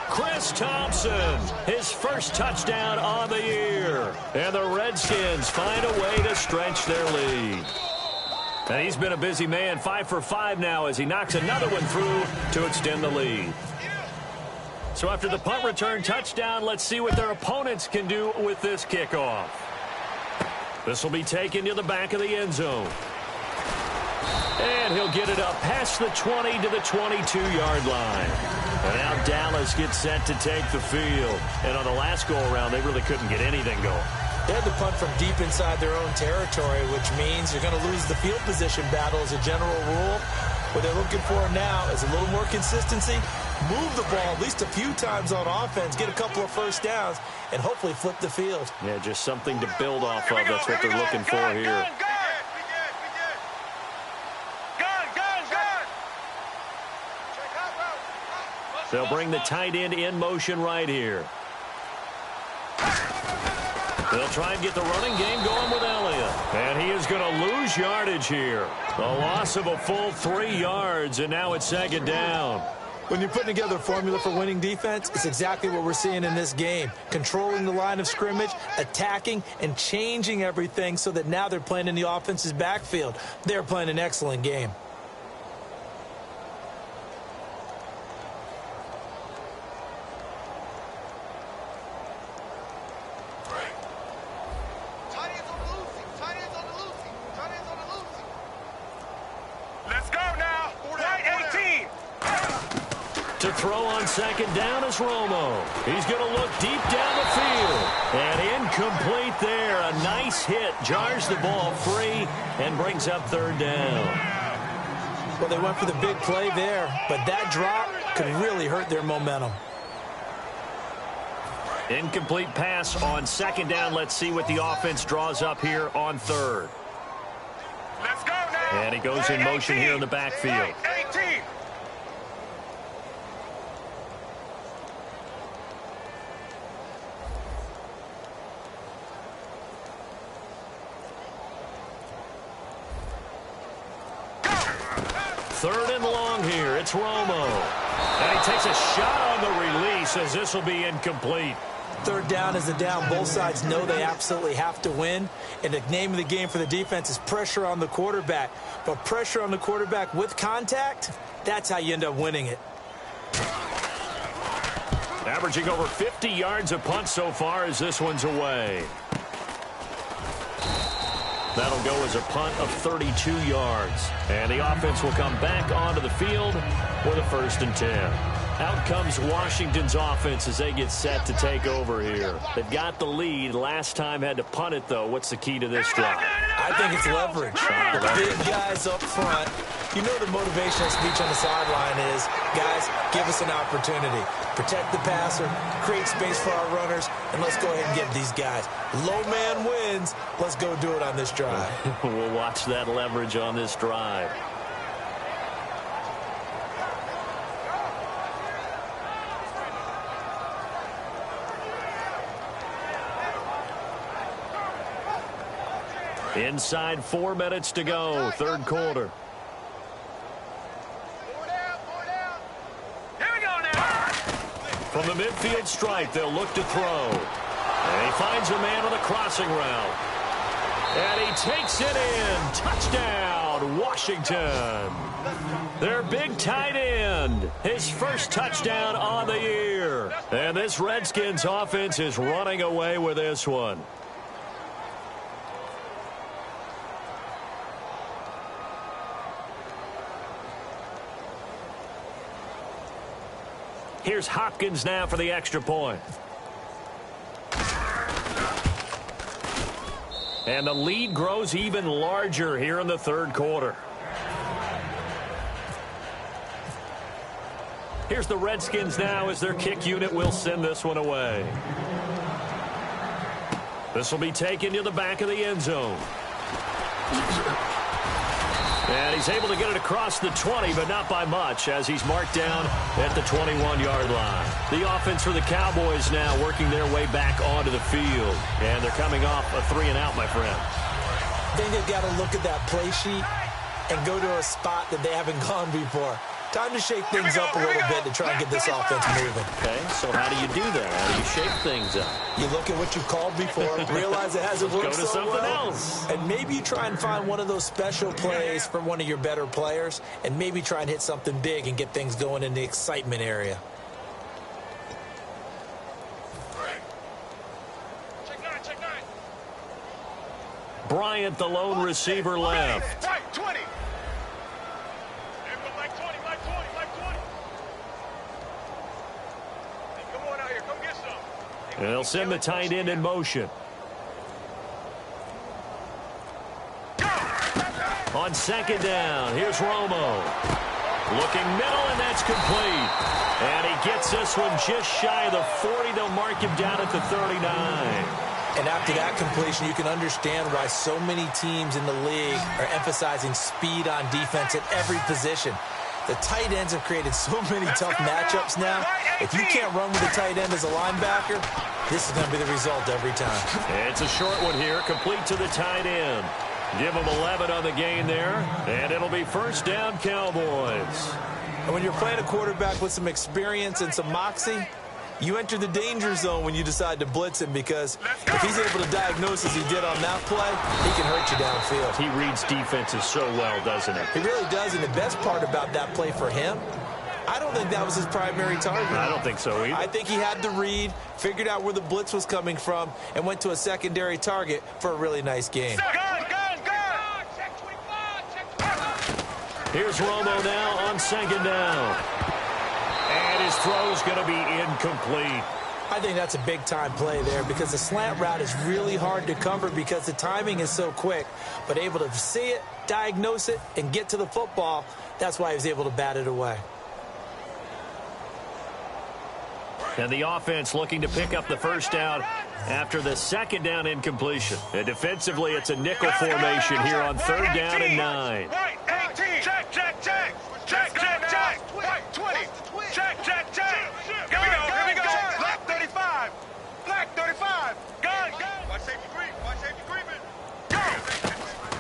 Chris Thompson, his first touchdown on the year. And the Redskins find a way to stretch their lead. And he's been a busy man, 5 for 5 now as he knocks another one through to extend the lead. So after the punt return touchdown, let's see what their opponents can do with this kickoff. This will be taken to the back of the end zone. And he'll get it up past the 20 to the 22-yard line. And now Dallas gets set to take the field. And on the last go-around, they really couldn't get anything going. They had to punt from deep inside their own territory, which means you're going to lose the field position battle as a general rule. What they're looking for now is a little more consistency, move the ball at least a few times on offense, get a couple of first downs, and hopefully flip the field. Yeah, just something to build off of. That's what they're looking for here. They'll bring the tight end in motion right here. They'll try and get the running game going with Elliott. And he is going to lose yardage here. A loss of a full 3 yards, and now it's second down. When you're putting together a formula for winning defense, it's exactly what we're seeing in this game. Controlling the line of scrimmage, attacking, and changing everything so that now they're playing in the offense's backfield. They're playing an excellent game. To throw on second down is Romo. He's going to look deep down the field. And incomplete there. A nice hit. Jars the ball free and brings up third down. Well, they went for the big play there, but that drop could really hurt their momentum. Incomplete pass on second down. Let's see what the offense draws up here on third. Let's go now. And he goes in motion here in the backfield. 18. Third and long here. It's Romo. And he takes a shot on the release as this will be incomplete. Third down is a down. Both sides know they absolutely have to win. And the name of the game for the defense is pressure on the quarterback. But pressure on the quarterback with contact, that's how you end up winning it. Averaging over 50 yards a punt so far as this one's away. That'll go as a punt of 32 yards. And the offense will come back onto the field for the 1st and 10. Out comes Washington's offense as they get set to take over here. They've got the lead. Last time had to punt it, though. What's the key to this drive? I think it's leverage. The big guys up front. You know the motivational speech on the sideline is, guys, give us an opportunity. Protect the passer, create space for our runners, and let's go ahead and get these guys. Low man wins. Let's go do it on this drive. We'll watch that leverage on this drive. Inside 4 minutes to go, third quarter. From the midfield stripe, they'll look to throw. And he finds a man on the crossing route. And he takes it in. Touchdown, Washington. Their big tight end. His first touchdown on the year. And this Redskins offense is running away with this one. Here's Hopkins now for the extra point. And the lead grows even larger here in the third quarter. Here's the Redskins now as their kick unit will send this one away. This will be taken to the back of the end zone. And he's able to get it across the 20, but not by much, as he's marked down at the 21-yard line. The offense for the Cowboys now working their way back onto the field. And they're coming off a 3-and-out, my friend. I think they've got to look at that play sheet and go to a spot that they haven't gone before. Time to shake things up a little bit to try and get this offense moving. Okay, so how do you do that? How do you shake things up? You look at what you've called before, realize it hasn't worked go to so something well, else. and maybe you try and find one of those special plays from one of your better players, and maybe try and hit something big and get things going in the excitement area. Bryant, the lone receiver, left. Right, 20. Like 20, like 20, like 20. Hey, come on out here, come get some. And they'll send the tight end in motion. On second down, here's Romo. Looking middle, and that's complete. And he gets this one just shy of the 40. They'll mark him down at the 39. And after that completion, you can understand why so many teams in the league are emphasizing speed on defense at every position. The tight ends have created so many tough matchups now. If you can't run with a tight end as a linebacker, this is going to be the result every time. It's a short one here, complete to the tight end. Give them 11 on the gain there, and it'll be first down, Cowboys. And when you're playing a quarterback with some experience and some moxie, you enter the danger zone when you decide to blitz him, because if he's able to diagnose as he did on that play, he can hurt you downfield. He reads defenses so well, doesn't he? He really does, and the best part about that play for him, I don't think that was his primary target. I don't think so either. I think he had the read, figured out where the blitz was coming from, and went to a secondary target for a really nice game. Here's Romo now on second down. And his throw is going to be incomplete. I think that's a big-time play there, because the slant route is really hard to cover because the timing is so quick. But able to see it, diagnose it, and get to the football, that's why he was able to bat it away. And the offense looking to pick up the first down after the second down incompletion. And defensively, it's a nickel formation here on third down and 9. Right, 18. Check, check, check. Check, check, check. Right, 20. Check, check, check. Here we go. Black 35. Black 35. Gun. Watch safety creep. Watch safety creeping. Go.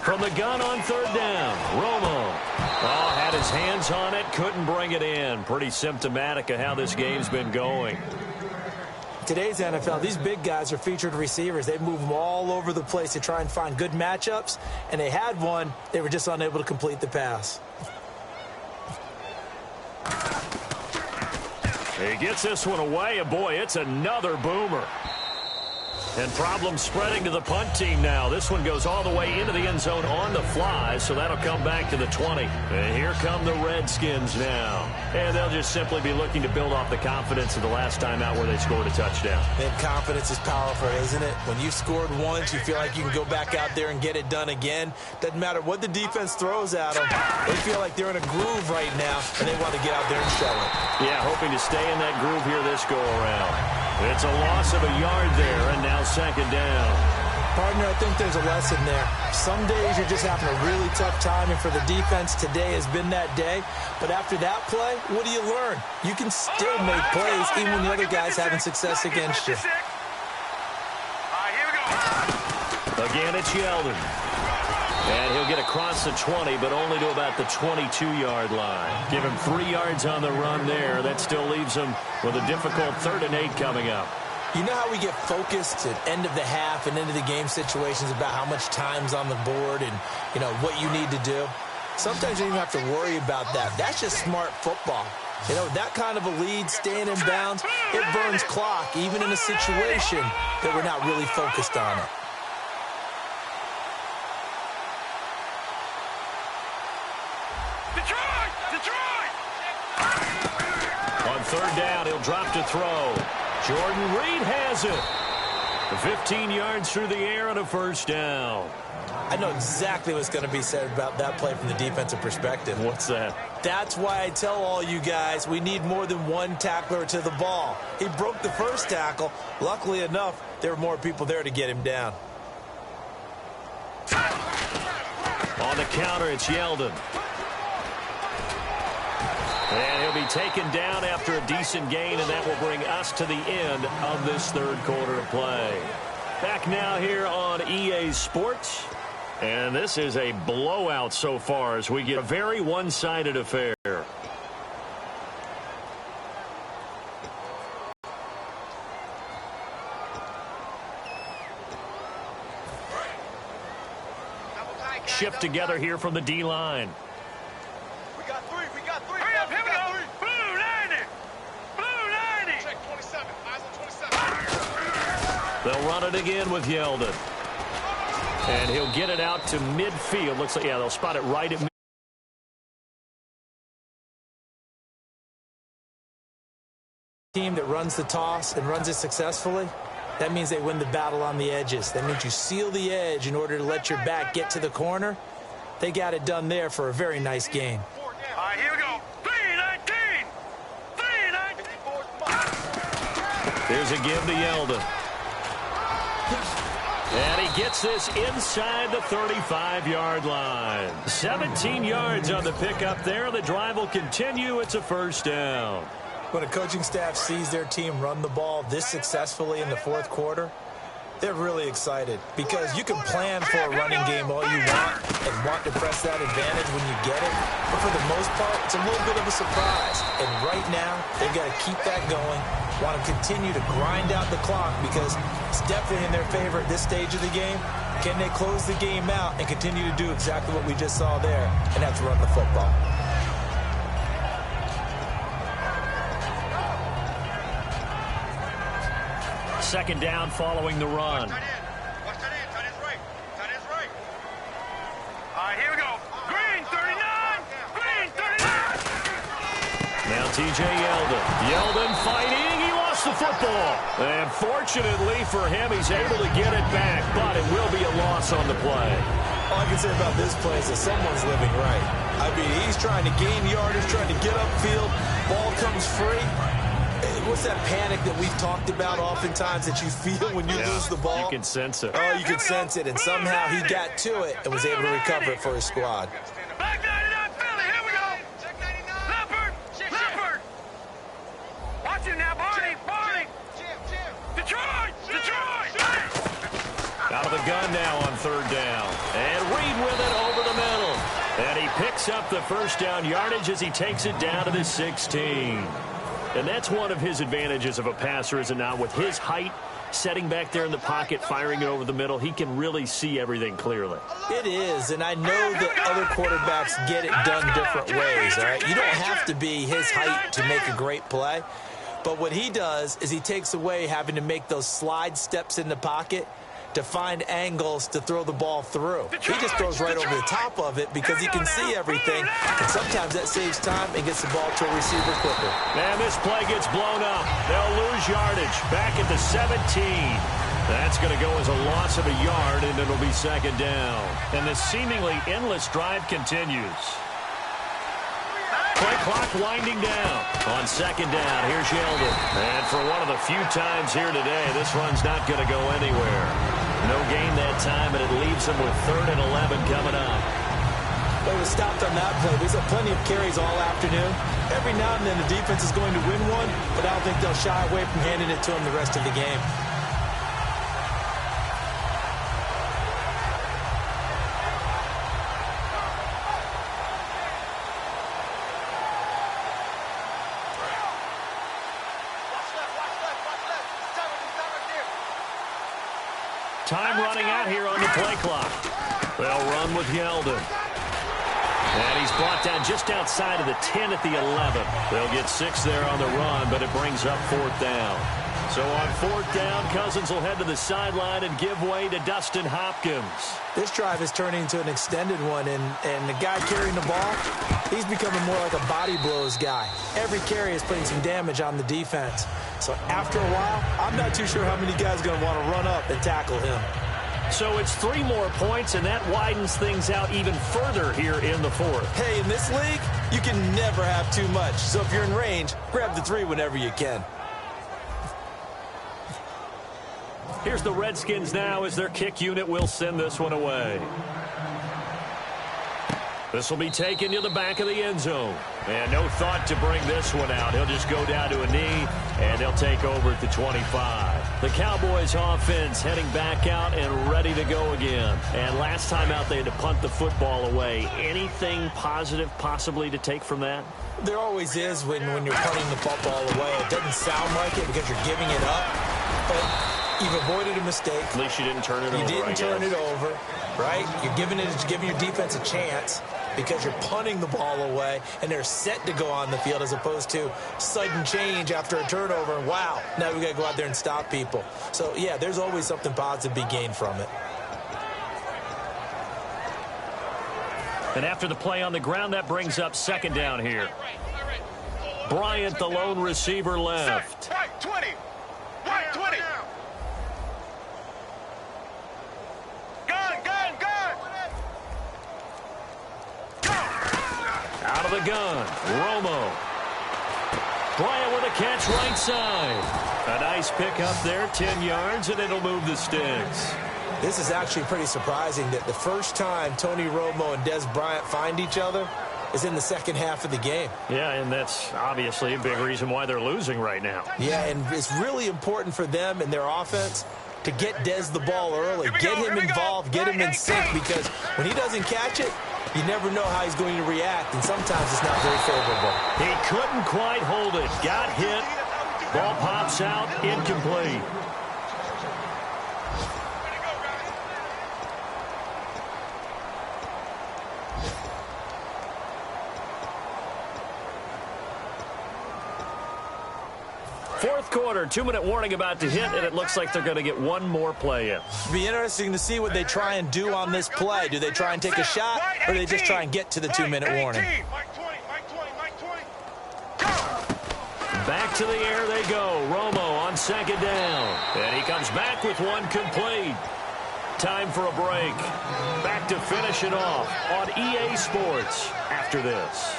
From the gun on third down, Romo. Oh, had his hands on it, couldn't bring it in. Pretty symptomatic of how this game's been going. Today's NFL, these big guys are featured receivers. They move them all over the place to try and find good matchups, and they had one. They were just unable to complete the pass. He gets this one away, and boy, it's another boomer. And problems spreading to the punt team now. This one goes all the way into the end zone on the fly, so that'll come back to the 20. And here come the Redskins now. And they'll just simply be looking to build off the confidence of the last time out where they scored a touchdown. And confidence is powerful, isn't it? When you've scored once, you feel like you can go back out there and get it done again. Doesn't matter what the defense throws at them. They feel like they're in a groove right now, and they want to get out there and show it. Yeah, hoping to stay in that groove here this go-around. It's a loss of a yard there, and now second down. Partner, I think there's a lesson there. Some days you're just having a really tough time, and for the defense, today has been that day. But after that play, what do you learn? You can still make plays even when the other guy's having success against you. All right, here we go. Again, it's Yeldon. And he'll get across the 20, but only to about the 22-yard line. Give him 3 yards on the run there. That still leaves him with a difficult 3rd and 8 coming up. You know how we get focused at end of the half and into the game situations about how much time's on the board and, you know, what you need to do? Sometimes you don't even have to worry about that. That's just smart football. You know, that kind of a lead, staying in bounds, it burns clock, even in a situation that we're not really focused on it. Detroit! On third down, he'll drop to throw. Jordan Reed has it. 15 yards through the air and a first down. I know exactly what's going to be said about that play from the defensive perspective. What's that? That's why I tell all you guys we need more than one tackler to the ball. He broke the first tackle. Luckily enough, there were more people there to get him down. On the counter, it's Yeldon. And he'll be taken down after a decent gain, and that will bring us to the end of this third quarter of play. Back now here on EA Sports. And this is a blowout so far as we get a very one-sided affair. Shift together here from the D-line. We got three. Hurry up, here we go. Blue 90. Blue 90. Check 27. Eyes on 27. They'll run it again with Yeldon. And he'll get it out to midfield. Looks like, yeah, they'll spot it right at midfield. Team that runs the toss and runs it successfully, that means they win the battle on the edges. That means you seal the edge in order to let your back get to the corner. They got it done there for a very nice gain. All right, here we go. 3-19. 3-19. There's a give to Yeldon. And he gets this inside the 35-yard line. 17 yards on the pickup there. The drive will continue. It's a first down. When a coaching staff sees their team run the ball this successfully in the fourth quarter, they're really excited because you can plan for a running game all you want to press that advantage when you get it. But for the most part, it's a little bit of a surprise. And right now, they've got to keep that going, want to continue to grind out the clock because it's definitely in their favor at this stage of the game. Can they close the game out and continue to do exactly what we just saw there, and that's run the football? Second down following the run. Watch that in. Tight end's right. Tight end's right. All right, here we go. Green, 39. Green, 39. Now T.J. Yeldon. Yeldon fighting. He lost the football. And fortunately for him, he's able to get it back. But it will be a loss on the play. All I can say about this play is that someone's living right. I mean, he's trying to gain yardage, trying to get upfield. Ball comes free. What's that panic that we've talked about oftentimes that you feel when you lose the ball? You can sense it. Oh, you can sense it. And somehow he got to it and was able to recover it for his squad. Back 99, Philly. Here we go. Check 99. Leopard. Leopard. Watch it now, Barney. Barney. Detroit. Detroit. Out of the gun now on third down. And Reed with it over the middle. And he picks up the first down yardage as he takes it down to the 16. And that's one of his advantages of a passer, is it not? With his height, setting back there in the pocket, firing it over the middle, he can really see everything clearly. It is, and I know that other quarterbacks get it done different ways, all right? You don't have to be his height to make a great play. But what he does is he takes away having to make those slide steps in the pocket to find angles to throw the ball through. He just throws right over the top of it because he can see everything, and sometimes that saves time and gets the ball to a receiver quicker. And this play gets blown up. They'll lose yardage back at the 17. That's going to go as a loss of a yard, and it'll be second down. And the seemingly endless drive continues. Play clock winding down. On second down, here's Yeldon. And for one of the few times here today, this run's not going to go anywhere. No gain that time, and it leaves them with 3rd and 11 coming up. They were stopped on that play. There's plenty of carries all afternoon. Every now and then the defense is going to win one, but I don't think they'll shy away from handing it to them the rest of the game. Time running out here on the play clock. They'll run with Yeldon. And he's brought down just outside of the 10 at the 11. They'll get 6 there on the run, but it brings up 4th down. So on 4th down, Cousins will head to the sideline and give way to Dustin Hopkins. This drive is turning into an extended one, and the guy carrying the ball, he's becoming more like a body blows guy. Every carry is putting some damage on the defense. So after a while, I'm not too sure how many guys are going to want to run up and tackle him. So it's 3 more points, and that widens things out even further here in the 4th. Hey, in this league, you can never have too much. So if you're in range, grab the 3 whenever you can. Here's the Redskins now as their kick unit will send this one away. This will be taken to the back of the end zone. And no thought to bring this one out. He'll just go down to a knee, and they'll take over at the 25. The Cowboys offense heading back out and ready to go again. And last time out, they had to punt the football away. Anything positive possibly to take from that? There always is when you're punting the football away. It doesn't sound like it because you're giving it up. But you've avoided a mistake. At least you didn't turn it over. You didn't turn it over, right? You're giving your defense a chance because you're punting the ball away, and they're set to go on the field as opposed to sudden change after a turnover. And wow, now we got to go out there and stop people. So, yeah, there's always something positive to be gained from it. And after the play on the ground, that brings up second down here. Bryant, the lone receiver, left. Right 20. Right 20. Gun. Out of the gun, Romo. Bryant with a catch right side. A nice pick up there, 10 yards, and it'll move the sticks. This is actually pretty surprising that the first time Tony Romo and Des Bryant find each other is in the second half of the game. Yeah, and that's obviously a big reason why they're losing right now. Yeah, and it's really important for them and their offense to get Des the ball early, get him involved, get him in sync, because when he doesn't catch it, you never know how he's going to react, and sometimes it's not very favorable. He couldn't quite hold it. Got hit. Ball pops out, incomplete. Fourth quarter, 2-minute warning about to hit, and it looks like they're going to get one more play in. It'll be interesting to see what they try and do on this play. Do they try and take a shot, or do they just try and get to the 2-minute warning? Back to the air they go. Romo on second down. And he comes back with one complete. Time for a break. Back to finish it off on EA Sports after this.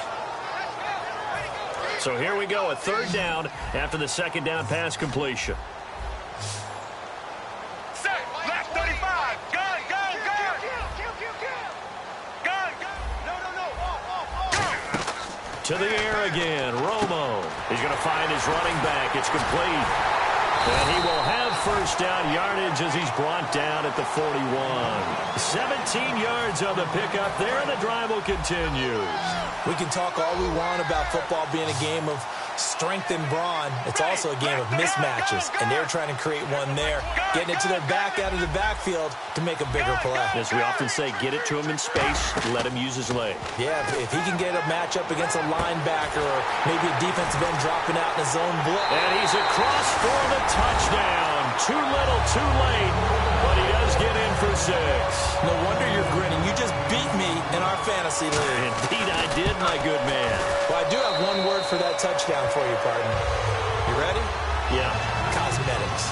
So here we go, a third down after the second down pass completion. Set, left 35. Gun. To the air again, Romo. He's going to find his running back. It's complete. And he will have first down yardage as he's brought down at the 41. 17 yards on the pickup there, and the drive will continue. We can talk all we want about football being a game of strength and brawn. It's also a game of mismatches, and they're trying to create one there, getting it to their back out of the backfield to make a bigger play. As we often say, get it to him in space, let him use his leg. Yeah, if he can get a matchup against a linebacker or maybe a defensive end dropping out in a zone blitz. And he's across for the touchdown. Too little, too late, but he does get in for 6. No wonder you're grinning. You just beat me in our fantasy league. Indeed I did, my good man. Well, I do have one word for that touchdown for you, partner. You ready? Yeah. Cosmetics.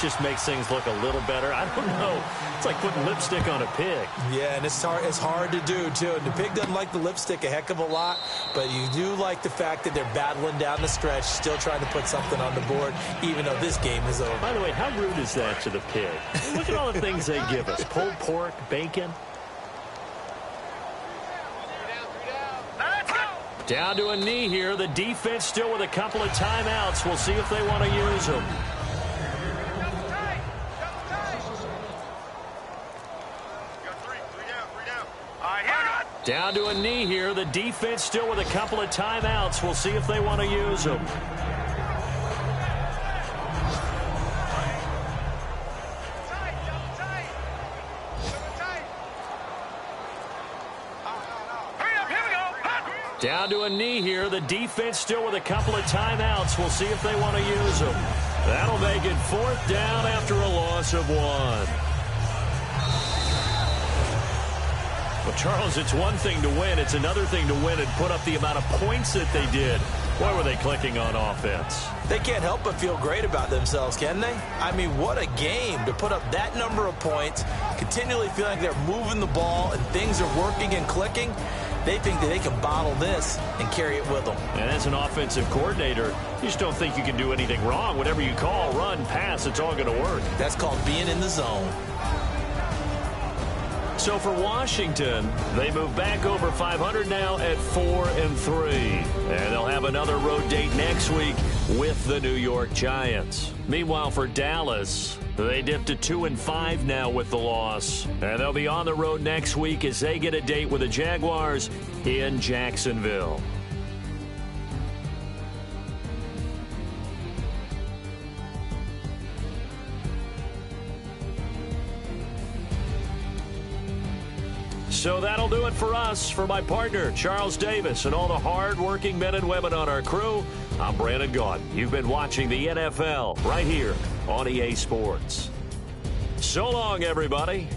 Just makes things look a little better. I don't know. It's like putting lipstick on a pig. Yeah, and it's hard to do, too. And the pig doesn't like the lipstick a heck of a lot, but you do like the fact that they're battling down the stretch, still trying to put something on the board, even though this game is over. By the way, how rude is that to the pig? Look at all the things they give us. Pulled pork, bacon. Down to a knee here. The defense still with a couple of timeouts. We'll see if they want to use them. Down to a knee here. The defense still with a couple of timeouts. We'll see if they want to use them. Down to a knee here. The defense still with a couple of timeouts. We'll see if they want to use them. That'll make it fourth down after a loss of 1. Well, Charles, it's one thing to win. It's another thing to win and put up the amount of points that they did. Boy, were they clicking on offense. They can't help but feel great about themselves, can they? I mean, what a game to put up that number of points, continually feeling like they're moving the ball and things are working and clicking. They think that they can bottle this and carry it with them. And as an offensive coordinator, you just don't think you can do anything wrong. Whatever you call, run, pass, it's all going to work. That's called being in the zone. So for Washington, they move back over 500 now at 4-3. And they'll have another road date next week with the New York Giants. Meanwhile, for Dallas, they dipped to 2-5 now with the loss. And they'll be on the road next week as they get a date with the Jaguars in Jacksonville. So that'll do it for us. For my partner, Charles Davis, and all the hard-working men and women on our crew, I'm Brandon Gaudin. You've been watching the NFL right here on EA Sports. So long, everybody.